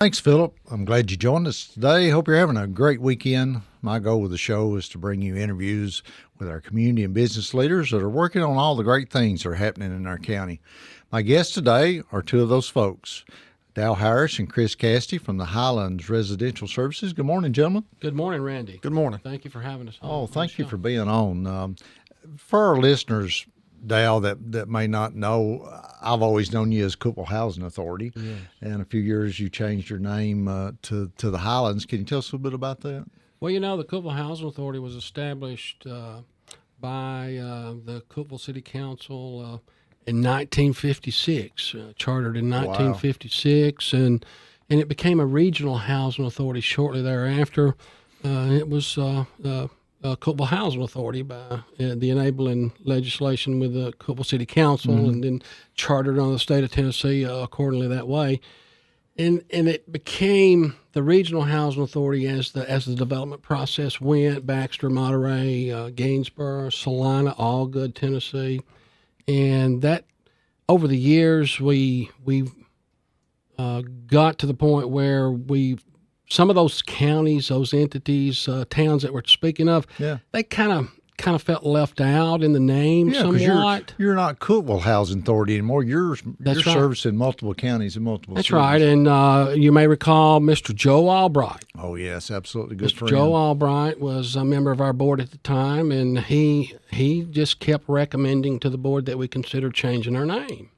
Thanks, Philip. I'm glad you joined us today. Hope you're having a great weekend. My goal with the show is to bring you interviews with our community and business leaders that are working on all the great things that are happening in our county. My guests today are two of those folks, Dal Harris and Chris Cassetty from the Highlands Residential Services. Good morning, gentlemen. Good morning, Randy. Good morning. Thank you for having us on. Oh, thank you for being on. For our listeners, Dal, that may not know, I've always known you as Cookeville Housing Authority, Yes. and a few years you changed your name to the Highlands. Can you tell us a little bit about that? Well, the Cookeville Housing Authority was established by the Cookeville City Council in 1956, chartered in 1956, and it became a regional housing authority shortly thereafter. It was Cookeville Housing Authority by the enabling legislation with the Cookeville City Council, and then chartered on the state of Tennessee accordingly that way. And it became the Regional Housing Authority as the development process went. Baxter, Monterey, Gainsborough, Salina, all good, Tennessee. And that over the years we got to the point where some of those counties, those entities, towns that we're speaking of, they kind of felt left out in the name somewhat. You're not Cookeville Housing Authority anymore. You're servicing multiple counties and multiple cities. That's right. And you may recall Mr. Joe Albright. Oh, yes, absolutely. Good friend. Joe Albright was a member of our board at the time, and he just kept recommending to the board that we consider changing our name.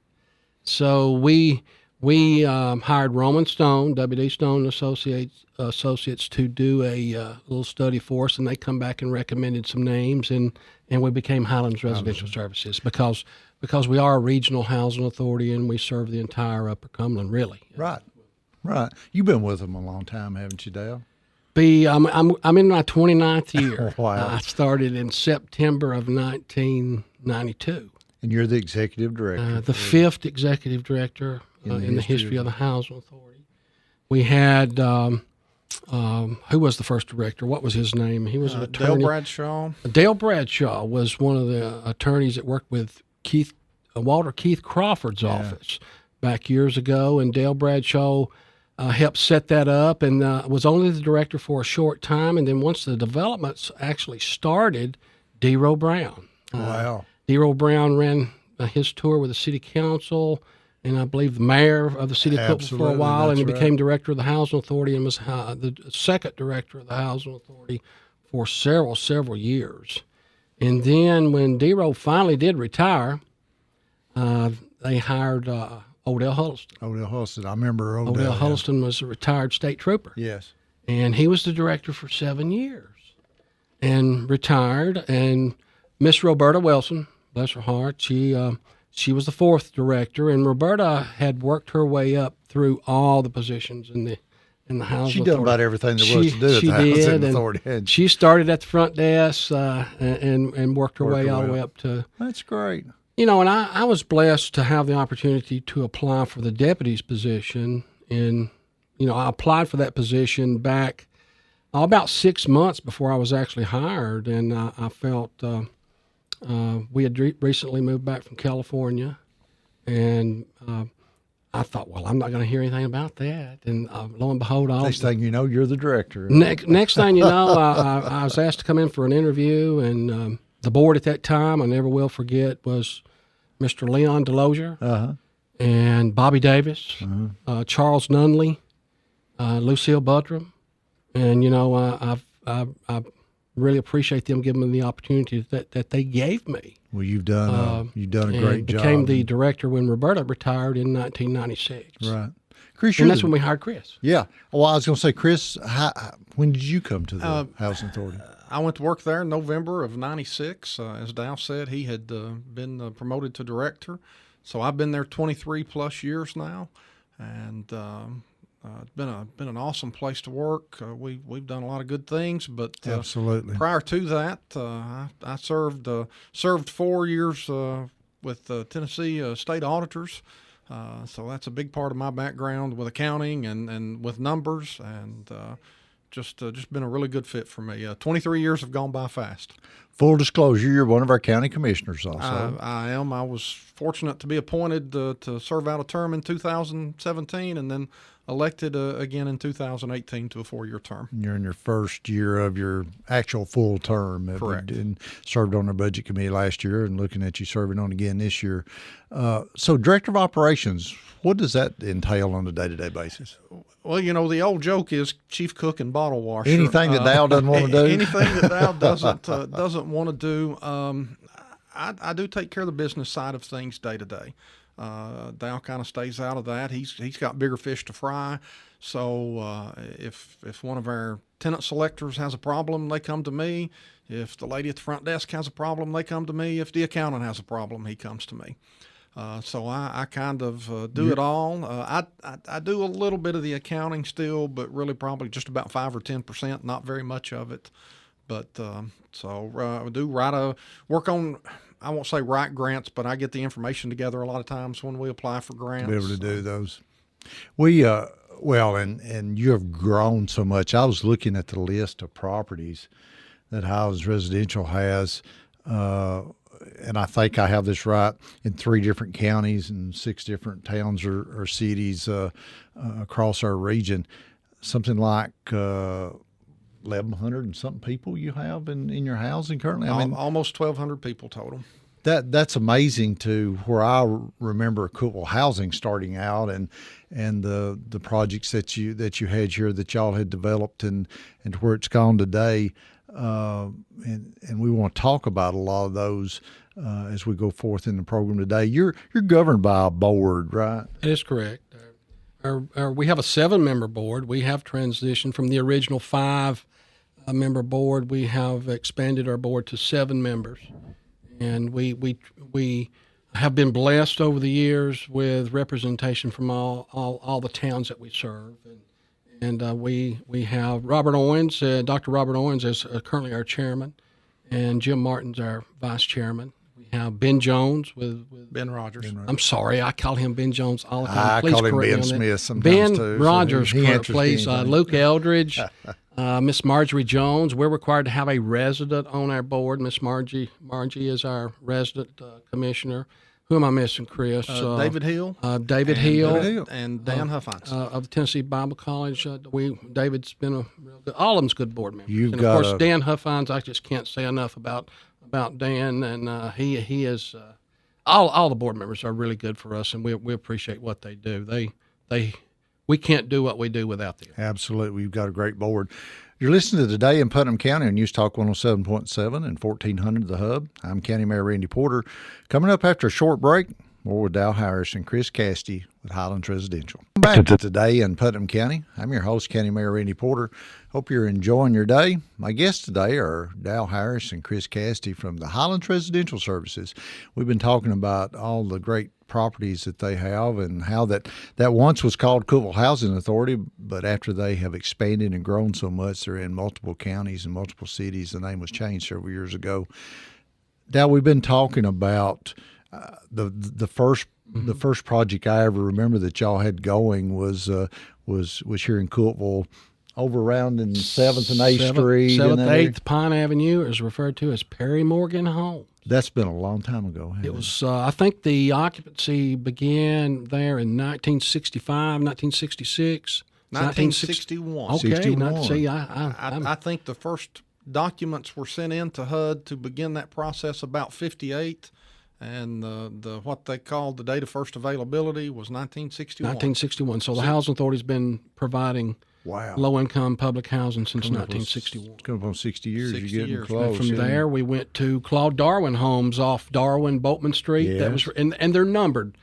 So we hired Roman Stone, W.D. Stone Associates, to do a little study for us, and they come back and recommended some names, and we became Highlands Residential Services because we are a regional housing authority and we serve the entire Upper Cumberland, really. Right. You've been with them a long time, haven't you, Dale? I'm in my 29th year. Wow. I started in September of 1992. And you're the executive director. The fifth executive director in the history of the Housing Authority. We had, who was the first director? What was his name? He was an attorney. Dale Bradshaw. Dale Bradshaw was one of the attorneys that worked with Walter Keith Crawford's office back years ago, and Dale Bradshaw helped set that up and was only the director for a short time. And then once the developments actually started, D-Row Brown. Wow. D-Row Brown ran his tour with the city council, and I believe the mayor of the city of Cookeville for a while, and he became director of the Housing Authority and was the second director of the Housing Authority for several years. And then when D-Row finally did retire, they hired Odell Huddleston. Odell Huddleston. I remember Odell. Odell Huddleston was a retired state trooper. Yes. And he was the director for 7 years and retired. And Miss Roberta Wilson, bless her heart, she was the fourth director, and Roberta had worked her way up through all the positions in the Housing Authority. She done about everything there was to do at the Housing Authority. She started at the front desk and worked her way all the way up to. That's great. And I was blessed to have the opportunity to apply for the deputy's position, and I applied for that position back about 6 months before I was actually hired, and I felt. We had recently moved back from California, and I thought, well, I'm not going to hear anything about that. And lo and behold, next thing you know, you're the director. Next thing you know, I was asked to come in for an interview, and the board at that time, I never will forget, was Mr. Leon Delosier and Bobby Davis, Charles Nunley, Lucille Buttram, and I really appreciate them giving me the opportunity that they gave me. Well, you've done a great job. Became the director when Roberta retired in 1996. Right, Chris. And that's when we hired Chris. Yeah. Well, I was going to say, Chris, when did you come to the Housing Authority? I went to work there in November of 96. As Dal said, he had been promoted to director, so I've been there 23 plus years now, and. It's been an awesome place to work. We've done a lot of good things, but absolutely. Prior to that, I served 4 years with Tennessee state auditors. So that's a big part of my background with accounting and with numbers, and just been a really good fit for me. 23 years have gone by fast. Full disclosure, you're one of our county commissioners also. I am. I was fortunate to be appointed to serve out a term in 2017, and then elected again in 2018 to a 4-year term. You're in your first year of your actual full term. Correct. And served on the budget committee last year, and looking at you serving on again this year. So, Director of Operations, what does that entail on a day-to-day basis? Well, the old joke is chief cook and bottle washer. Anything that Dow doesn't want to do? Anything that Dow doesn't want to do. I do take care of the business side of things day to day. Dow kind of stays out of that. He's got bigger fish to fry. So if one of our tenant selectors has a problem, they come to me. If the lady at the front desk has a problem, they come to me. If the accountant has a problem, he comes to me. So I kind of do it all. I do a little bit of the accounting still, but really probably just about 5 or 10%, not very much of it. But I do work on, I won't say write grants, but I get the information together a lot of times when we apply for grants. Be able to do those. We well, and you have grown so much. I was looking at the list of properties that Highlands Residential has, and I think I have this right, in 3 different counties and 6 different towns or cities across our region. Something like 1,100 and something people you have in your housing currently. I mean, almost 1,200 people total. That's amazing to where I remember Cookeville Housing starting out, and the projects that you had here that y'all had developed and to where it's gone today. And we want to talk about a lot of those as we go forth in the program today. You're governed by a board, right? That is correct. We have a 7-member board. We have transitioned from the original 5-member board. We have expanded our board to 7 members, and we have been blessed over the years with representation from all the towns that we serve. And we have Robert Owens, Dr. Robert Owens is currently our chairman, and Jim Martin's our vice chairman. We have Ben Jones with Ben Rogers. I'm sorry, I call him Ben Jones all the time. I Please call him correct me Ben on that. Smith sometimes Ben too. So Rogers, he answers please. to anything. Luke Eldridge, Miss Marjorie Jones. We're required to have a resident on our board. Miss Margie is our resident commissioner. Who am I missing, Chris? David Hill. David Hill. And Dan Huffines. Of the Tennessee Bible College. David's been a real good, all of them's good board members. You've and got of course, Dan Huffines, I just can't say enough about Dan, and he is, all the board members are really good for us, and we appreciate what they do. We can't do what we do without them. Absolutely. We've got a great board. You're listening to Today in Putnam County on News Talk 107.7 and 1400 The Hub. I'm County Mayor Randy Porter. Coming up after a short break, more with Dow Harris and Chris Cassetty with Highlands Residential. Back to Today in Putnam County. I'm your host, County Mayor Randy Porter. Hope you're enjoying your day. My guests today are Dow Harris and Chris Cassetty from the Highlands Residential Services. We've been talking about all the great properties that they have and how that once was called Cookeville Housing Authority, but after they have expanded and grown so much, they're in multiple counties and multiple cities. The name was changed several years ago. Dow, we've been talking about the first project I ever remember that y'all had going was here in Cookeville, over around in 7th and 8th Street. 7th, 8th Pine Avenue is referred to as Perry Morgan Home. That's been a long time ago. Hasn't it was, I think the occupancy began there in 1965, 1966. 1961. Okay, 61. See, I think the first documents were sent in to HUD to begin that process about 58, and the what they called the date of first availability was 1961. 1961. So the Housing Authority's been providing low-income public housing since 1961. It's coming up on 60 years. 60 You're getting years. close. From there, we went to Claude Darwin Homes off Darwin, Boatman Street. Yes. That was, and they're numbered.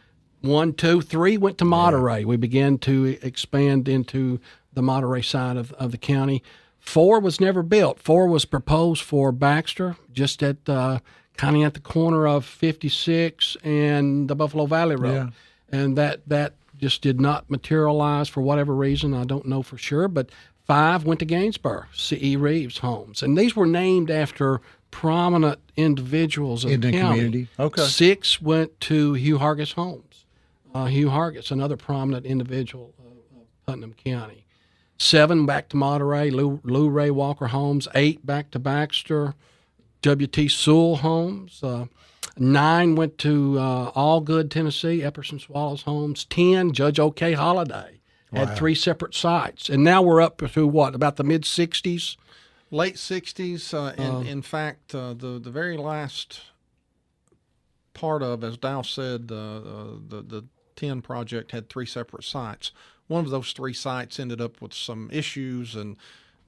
1, 2, 3 went to Monterey. We began to expand into the Monterey side of the county. 4 was never built. 4 was proposed for Baxter, just at kind of at the corner of 56 and the Buffalo Valley Road. Yeah. And that just did not materialize for whatever reason. I don't know for sure. But 5 went to Gainsborough, C.E. Reeves Homes. And these were named after prominent individuals in the county. Community. Okay. 6 went to Hugh Hargis Homes. Hugh Hargis, another prominent individual of Putnam County. 7 back to Monterey, Lou Ray Walker Homes. 8 back to Baxter, W.T. Sewell Homes. 9 went to Allgood, Tennessee, Epperson Swallows Homes. 10, Judge O.K. Holliday, had Wow. 3 separate sites, and now we're up to what, about the mid 60s? Late 60s. In fact, the very last part of, as Dow said, the 10 project had 3 separate sites. One of those 3 sites ended up with some issues, and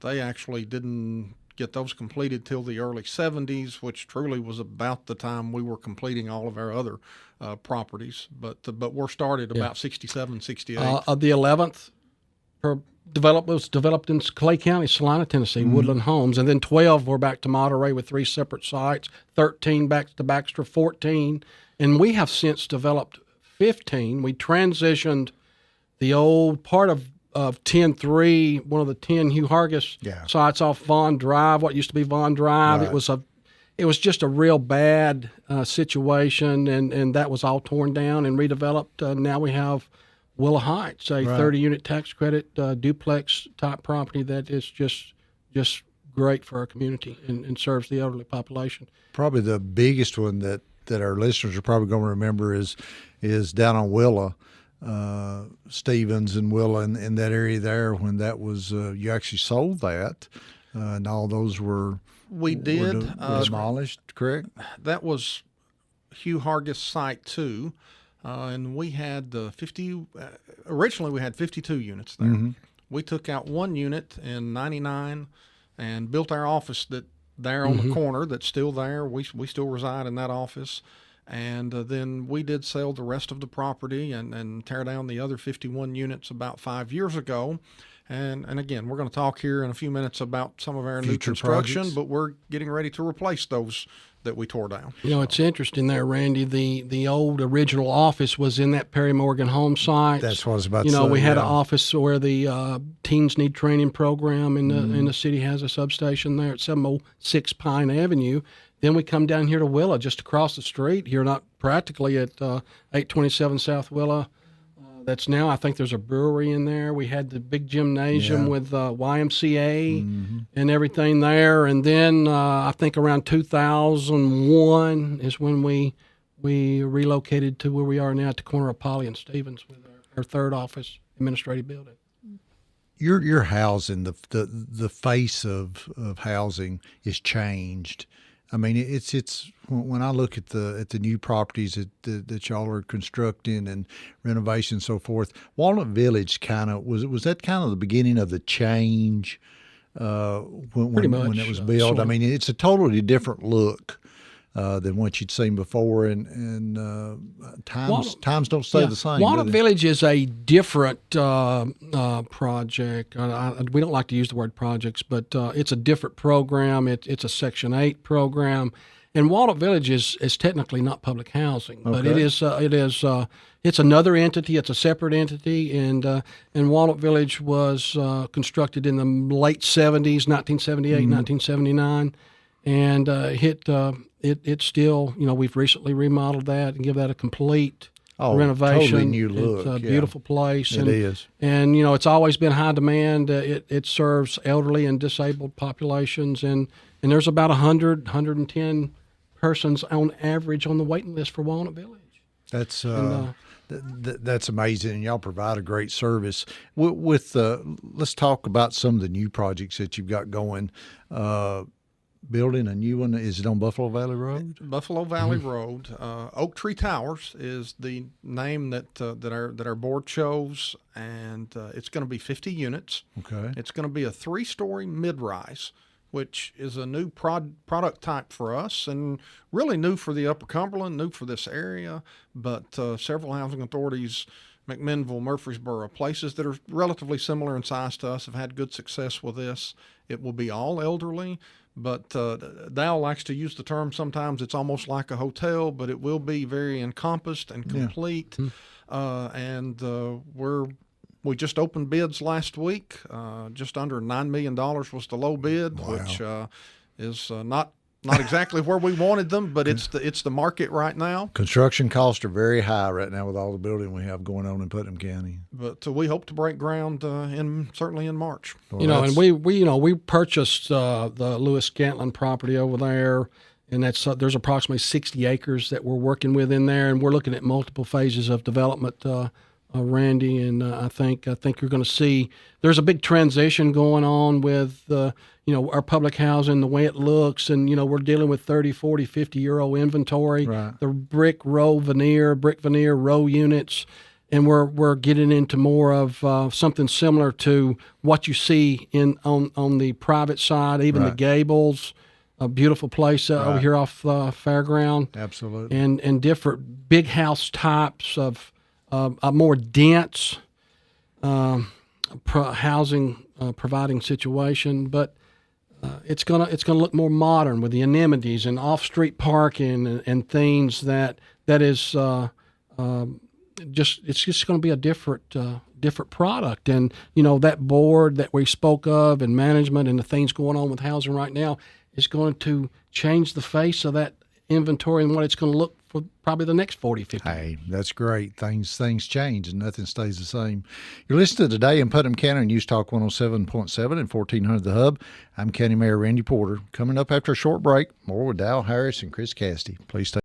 they actually didn't get those completed till the early 70s, which truly was about the time we were completing all of our other properties. But we're started about 67, 68. The 11th was developed in Clay County, Salina, Tennessee, Woodland Homes, and then 12 were back to Monterey with 3 separate sites, 13 back to Baxter, 14, and we have since developed 15. We transitioned the old part of 10-3, one of the 10 Hugh Hargis sites off Vaughn Drive, what used to be Vaughn Drive. Right. It was just a real bad situation, and that was all torn down and redeveloped. Now we have Willow Heights, a 30-unit tax credit duplex type property that is just great for our community and serves the elderly population. Probably the biggest one that our listeners are probably going to remember is down on Willow, Stevens and Willow in that area there, when that was you actually sold that, and all those were demolished, correct? That was Hugh Hargis Site 2, and we had 50. Originally, we had 52 units there. Mm-hmm. We took out 1 unit in '99 and built our office there on the corner that's still there. We still reside in that office. And then we did sell the rest of the property and tear down the other 51 units about 5 years ago. And again, we're going to talk here in a few minutes about some of our new construction, projects. but we're getting ready to replace those that we tore down. You know, it's interesting there, Randy. The old original office was in that Perry Morgan home site. That's what I was about to say. You know, we had an office where the Teens Need Training program in the city has a substation there at 706 Pine Avenue. Then we come down here to Willow, just across the street here, not practically at 827 South Willow. That's now, I think there's a brewery in there. We had the big gymnasium with YMCA and everything there. And then I think around 2001 is when we relocated to where we are now at the corner of Polly and Stevens with our third office administrative building. Your housing, the face of housing is changed. I mean, it's when I look at the new properties that y'all are constructing and renovation and so forth. Walnut Village was that kind of the beginning of the change when it was built. I mean, it's a totally different look than what you'd seen before, and times don't stay the same. Walnut Village is a different project. We don't like to use the word projects, but it's a different program. It's a Section 8 program, and Walnut Village is technically not public housing, but it is. It's another entity. It's a separate entity, and Walnut Village was constructed in the late 70s, 1978, 1979, and It's still, we've recently remodeled that and give that a complete renovation. Totally new look. It's a beautiful place. It is. And, it's always been high demand. It serves elderly and disabled populations. And there's about 110 persons on average on the waiting list for Walnut Village. That's that's amazing, and y'all provide a great service. Let's talk about some of the new projects that you've got going. Building a new one, is it on Buffalo Valley Road? Buffalo Valley Road. Oak Tree Towers is the name that our board chose, and it's going to be 50 units. Okay. It's going to be a 3-story mid-rise, which is a new product type for us, and really new for the Upper Cumberland, new for this area. But several housing authorities, McMinnville, Murfreesboro, places that are relatively similar in size to us, have had good success with this. It will be all elderly. But Dow likes to use the term sometimes it's almost like a hotel, but it will be very encompassed and complete. We just opened bids last week. Just under $9 million was the low bid, which is not exactly where we wanted them, but it's the market right now. Construction costs are very high right now with all the building we have going on in Putnam County. But we hope to break ground certainly in March. Well, and we purchased the Lewis Scantlin property over there, and there's approximately 60 acres that we're working with in there, and we're looking at multiple phases of development Randy, and I think you're going to see there's a big transition going on with our public housing, the way it looks, and we're dealing with 30, 40, 50-year-old inventory, Right. the brick veneer row units, and we're getting into more of something similar to what you see on the private side, even the Right. Gables. A beautiful place over Right. here off Fairground, Absolutely. and different big house types of a more dense housing providing situation, but it's gonna look more modern with the amenities and off-street parking and things that is it's just going to be a different product. And that board that we spoke of and management and the things going on with housing right now is going to change the face of that inventory and what it's going to look for probably the next 40, 50 years. Hey, that's great. Things change and nothing stays the same. You're listening to Today in Putnam County on News Talk 107.7 and 1400 The Hub. I'm County Mayor Randy Porter. Coming up after a short break, more with Dal Harris and Chris Cassetty. Please stay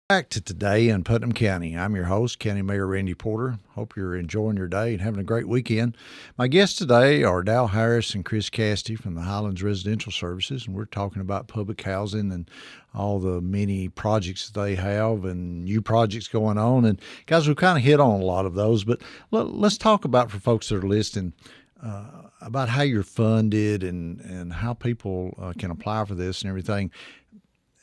back to Today in Putnam County. I'm your host, County Mayor Randy Porter. Hope you're enjoying your day and having a great weekend. My guests today are Dal Harris and Chris Cassetty from the Highlands Residential Services, and we're talking about public housing and all the many projects that they have and new projects going on. And guys, we've kind of hit on a lot of those, but let's talk about, for folks that are listening, about how you're funded and how people can apply for this and everything.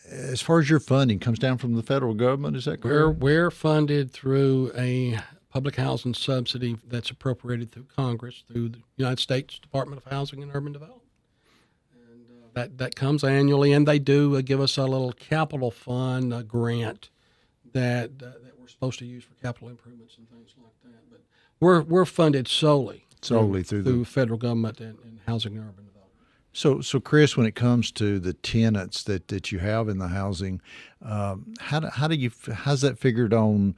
As far as your funding comes down from the federal government, is that correct? We're funded through a public housing subsidy that's appropriated through Congress, through the United States Department of Housing and Urban Development. And that comes annually, and they do give us a little capital fund grant that we're supposed to use for capital improvements and things like that. But we're funded solely through the federal government and housing and urban development. So Chris, when it comes to the tenants that you have in the housing, how's that figured on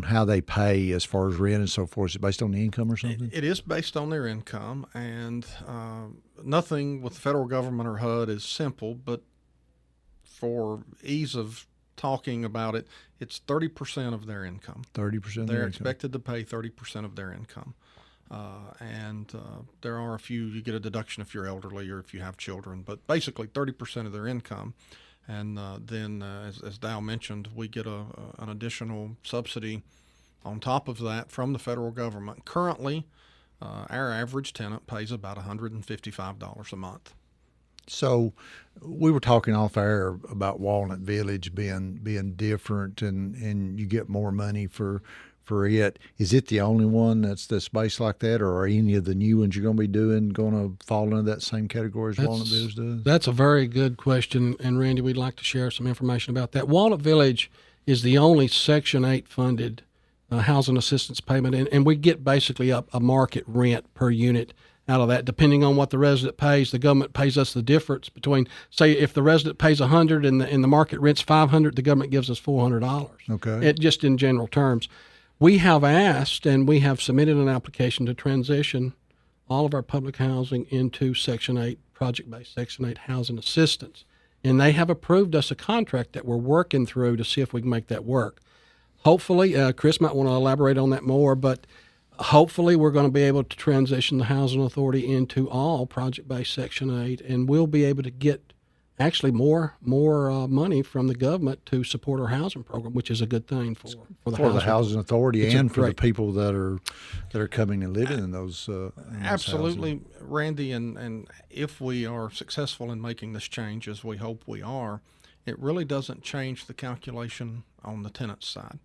how they pay as far as rent and so forth? Is it based on the income or something? It is based on their income, and nothing with the federal government or HUD is simple, but for ease of talking about it, it's 30% of their income. 30%? They're expected to pay 30% of their income. And there are a few, you get a deduction if you're elderly or if you have children, but basically 30% of their income. And then, as Dal mentioned, we get an additional subsidy on top of that from the federal government. Currently, our average tenant pays about $155 a month. So we were talking off air about Walnut Village being different, and you get more money for it. Is it the only one that's based like that, or are any of the new ones you're going to be doing going to fall into that same category as Walnut Village does? That's a very good question, and Randy, we'd like to share some information about that. Walnut Village is the only Section 8 funded housing assistance payment, and we get basically a market rent per unit out of that. Depending on what the resident pays, the government pays us the difference between, say, if the resident pays $100 and the market rent's $500, the government gives us $400. Okay. Just in general terms. We have asked and we have submitted an application to transition all of our public housing into Section 8, project-based Section 8 housing assistance. And they have approved us a contract that we're working through to see if we can make that work. Hopefully, Chris might want to elaborate on that more, but hopefully we're going to be able to transition the Housing Authority into all project-based Section 8, and we'll be able to get actually more money from the government to support our housing program, which is a good thing for the housing authority and for the people that are coming and living in those. Absolutely, Randy, and if we are successful in making this change, as we hope we are, it really doesn't change the calculation on the tenant side.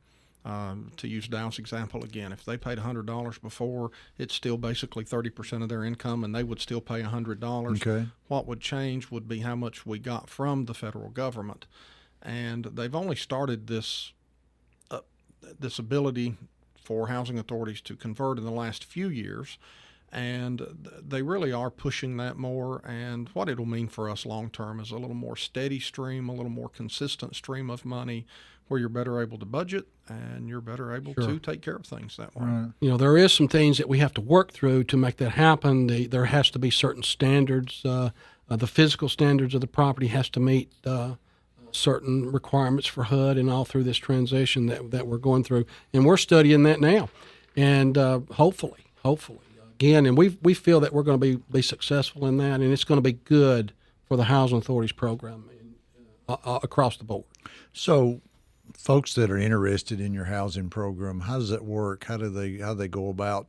To use Dal's example again, if they paid $100 before, it's still basically 30% of their income, and they would still pay $100. Okay. What would change would be how much we got from the federal government, and they've only started this ability for housing authorities to convert in the last few years, and they really are pushing that more. And what it'll mean for us long term is a little more steady stream, a little more consistent stream of money, where you're better able to budget and you're better able to take care of things that way. Right. There is some things that we have to work through to make that happen. There has to be certain standards. The physical standards of the property has to meet certain requirements for HUD and all through this transition that we're going through. And we're studying that now. and hopefully, again, and we feel that we're going to be successful in that, and it's going to be good for the Housing Authority's program across the board. So, folks that are interested in your housing program, how does that work? How do they go about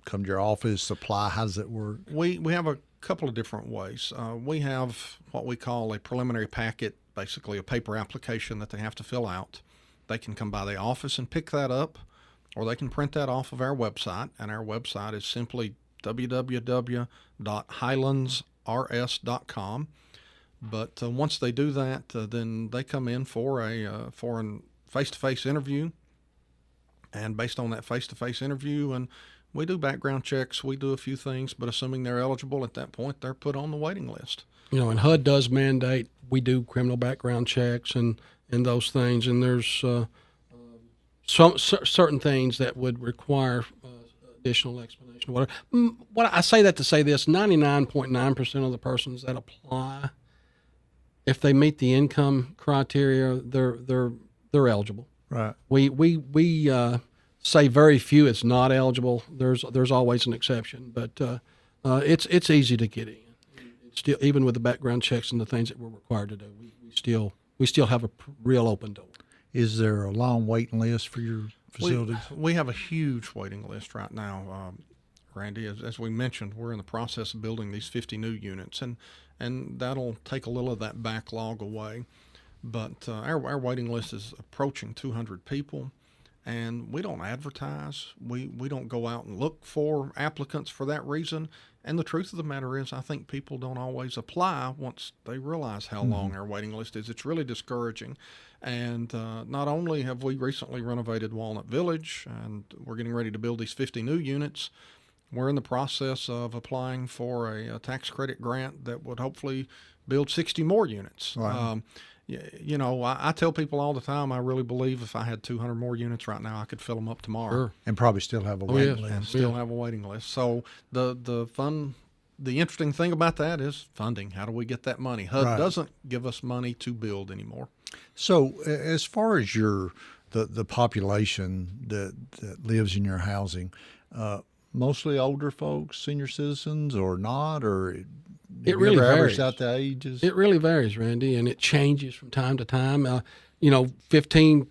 come to your office, apply? How does it work? We have a couple of different ways. We have what we call a preliminary packet, basically a paper application that they have to fill out. They can come by the office and pick that up, or they can print that off of our website, and our website is simply www.highlandsrs.com. But once they do that, then they come in for a face-to-face interview, and based on that face-to-face interview, and we do background checks, we do a few things, but assuming they're eligible at that point, they're put on the waiting list. And HUD does mandate we do criminal background checks and those things, and there's certain things that would require additional explanation. What I say that to say this: 99.9% of the persons that apply, if they meet the income criteria, they're eligible. Right. We say very few it's not eligible. There's always an exception, but it's easy to get in. Still, even with the background checks and the things that we're required to do, we still have a real open door. Is there a long waiting list for your facilities? We have a huge waiting list right now, Randy. As we mentioned, we're in the process of building these 50 new units, and that'll take a little of that backlog away. But our waiting list is approaching 200 people, and we don't advertise. We don't go out and look for applicants for that reason. And the truth of the matter is, I think people don't always apply once they realize how long our waiting list is. It's really discouraging. And not only have we recently renovated Walnut Village, and we're getting ready to build these 50 new units, we're in the process of applying for a tax credit grant that would hopefully build 60 more units. Wow. I tell people all the time, I really believe if I had 200 more units right now, I could fill them up tomorrow. Sure. And probably still have a waiting list. And still have a waiting list. So the interesting thing about that is funding. How do we get that money? HUD doesn't give us money to build anymore. So as far as the population that lives in your housing, mostly older folks, senior citizens, or not, or it really varies. Out the ages? It really varies, Randy, and it changes from time to time. 15,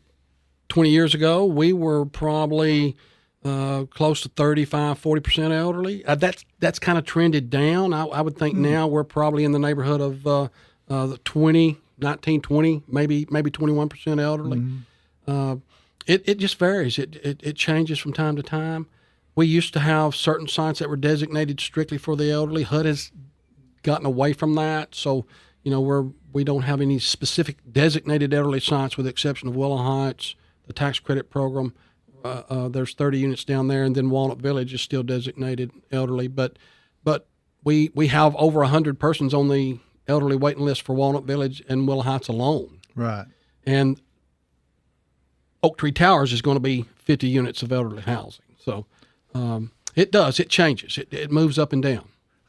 20 years ago, we were probably close to 35, 40% elderly. That's kind of trended down. I would think now we're probably in the neighborhood of 19, 20, maybe 21% elderly. It just varies. It changes from time to time. We used to have certain sites that were designated strictly for the elderly. HUD has gotten away from that, so we don't have any specific designated elderly sites, with the exception of Willow Heights, the tax credit program. There's 30 units down there, and then Walnut Village is still designated elderly. But we have over 100 persons on the elderly waiting list for Walnut Village and Willow Heights alone. Right. And Oak Tree Towers is going to be 50 units of elderly housing. So it changes. It moves up and down.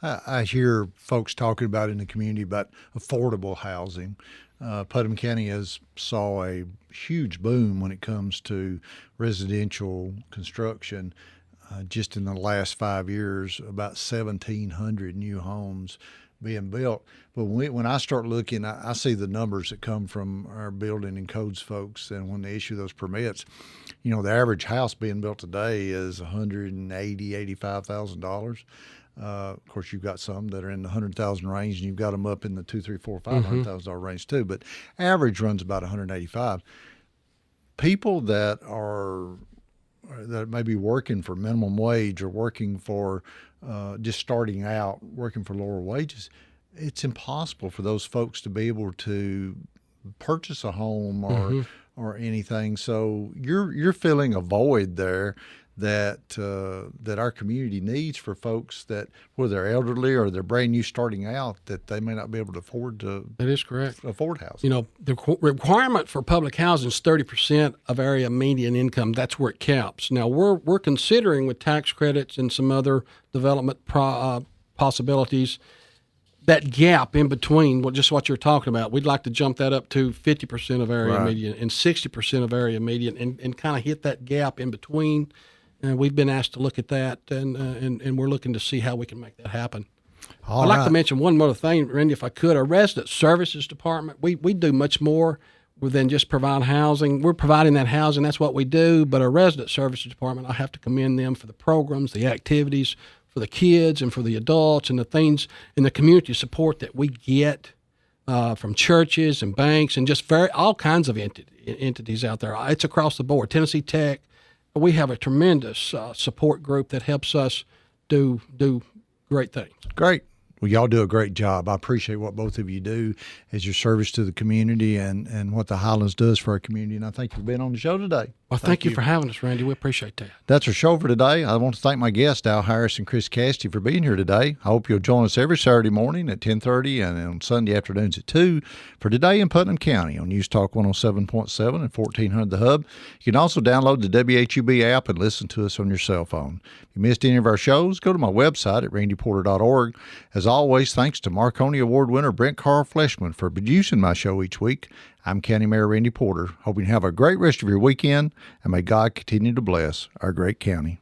I hear folks talking about in the community about affordable housing. Putnam County has saw a huge boom when it comes to residential construction. Just in the last 5 years, about 1,700 new homes being built. But when I start looking, I see the numbers that come from our building and codes folks, and when they issue those permits, the average house being built today is $180,000-$85,000. Of course, you've got some that are in the 100,000 range, and you've got them up in the $200,000, $500,000 range too. But average runs about 185. People that may be working for minimum wage or working for just starting out, working for lower wages, it's impossible for those folks to be able to purchase a home or anything. So you're filling a void there that our community needs for folks that, whether they're elderly or they're brand new starting out, that they may not be able to afford to. That is correct. Afford housing. The requirement for public housing is 30% of area median income. That's where it caps. Now we're considering, with tax credits and some other development possibilities, that gap in between, just what you're talking about. We'd like to jump that up to 50% of area median and 60% of area median, and kind of hit that gap in between. and we've been asked to look at that, and we're looking to see how we can make that happen. All I'd like right. to mention one more thing, Randy, if I could. Our resident services department, we do much more than just provide housing. We're providing that housing. That's what we do. But our resident services department, I have to commend them for the programs, the activities for the kids and for the adults, and the things in the community support that we get from churches and banks and just all kinds of entities out there. It's across the board. Tennessee Tech, we have a tremendous support group that helps us do great things. Great. Well, y'all do a great job. I appreciate what both of you do as your service to the community and what the Highlands does for our community. And I thank you for being on the show today. Well, thank you for having us, Randy. We appreciate that. That's our show for today. I want to thank my guests, Al Harris and Chris Cassetty, for being here today. I hope you'll join us every Saturday morning at 10:30 and on Sunday afternoons at 2 for Today in Putnam County on News Talk 107.7 and 1400 The Hub. You can also download the WHUB app and listen to us on your cell phone. If you missed any of our shows, go to my website at randyporter.org. As always, thanks to Marconi Award winner Brent Carl Fleshman for producing my show each week. I'm County Mayor Randy Porter, hoping you have a great rest of your weekend, and may God continue to bless our great county.